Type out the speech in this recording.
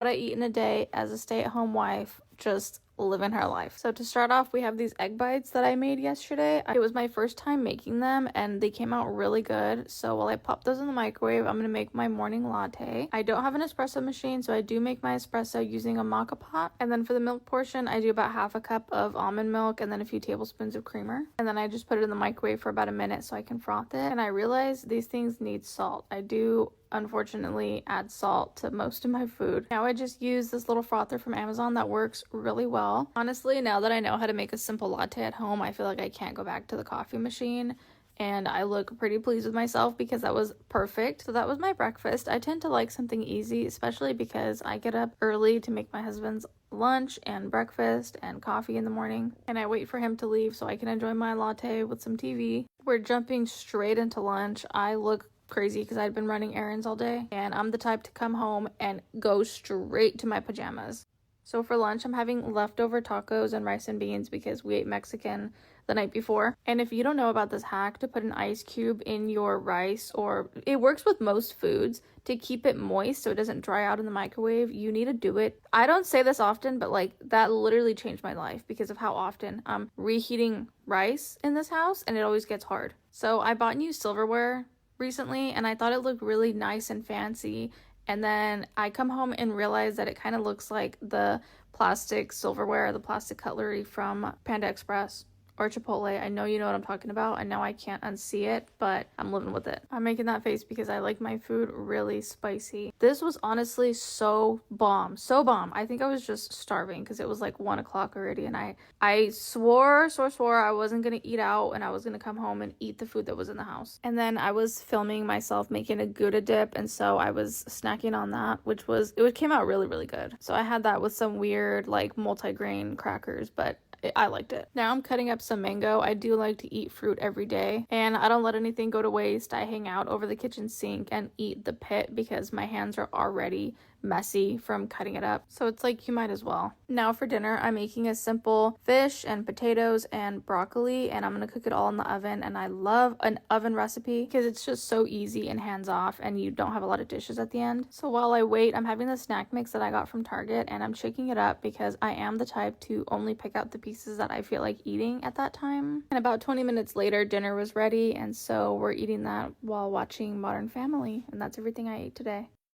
what I eat in a day as a stay-at-home wife, just living her life. So to start off, we have these egg bites that I made yesterday. It was my first time making them and they came out really good. So while I pop those in the microwave, I'm gonna make my morning latte. I don't have an espresso machine, so I do make my espresso using a maca pot. And then for the milk portion, I do about half a cup of almond milk and then a few tablespoons of creamer. And then I just put it in the microwave for about a minute so I can froth it. And I realized these things need salt. I do unfortunately add salt to most of my food. Now I just use this little frother from Amazon that works really well. Honestly, now that I know how to make a simple latte at home, I feel like I can't go back to the coffee machine. And I look pretty pleased with myself because that was perfect. So that was my breakfast. I tend to like something easy, especially because I get up early to make my husband's lunch and breakfast and coffee in the morning. And I wait for him to leave so I can enjoy my latte with some TV. We're jumping straight into lunch. I look crazy because I'd been running errands all day and I'm the type to come home and go straight to my pajamas. So for lunch, I'm having leftover tacos and rice and beans because we ate Mexican the night before. And if you don't know about this hack to put an ice cube in your rice, or it works with most foods to keep it moist so it doesn't dry out in the microwave, you need to do it. I don't say this often, but like that literally changed my life because of how often I'm reheating rice in this house and it always gets hard. So I bought new silverware recently and I thought it looked really nice and fancy, and then I come home and realize that it kind of looks like the plastic silverware, the plastic cutlery from Panda Express or Chipotle. I know you know what I'm talking about, and now I can't unsee it, but I'm living with it. I'm making that face because I like my food really spicy. This was honestly so bomb, so bomb. I think I was just starving because it was like 1 o'clock already, and I swore I wasn't gonna eat out and I was gonna come home and eat the food that was in the house. And then I was filming myself making a Gouda dip, and so I was snacking on that, it came out really, really good. So I had that with some weird like multi-grain crackers, but I liked it. Now I'm cutting up some mango. I do like to eat fruit every day, and I don't let anything go to waste. I hang out over the kitchen sink and eat the pit because my hands are already messy from cutting it up. So it's like you might as well. Now for dinner, I'm making a simple fish and potatoes and broccoli, and I'm gonna cook it all in the oven. And I love an oven recipe because it's just so easy and hands off and you don't have a lot of dishes at the end. So while I wait, I'm having the snack mix that I got from Target and I'm shaking it up because I am the type to only pick out the pieces that I feel like eating at that time. And about 20 minutes later, dinner was ready, and so we're eating that while watching Modern Family, and that's everything I ate today.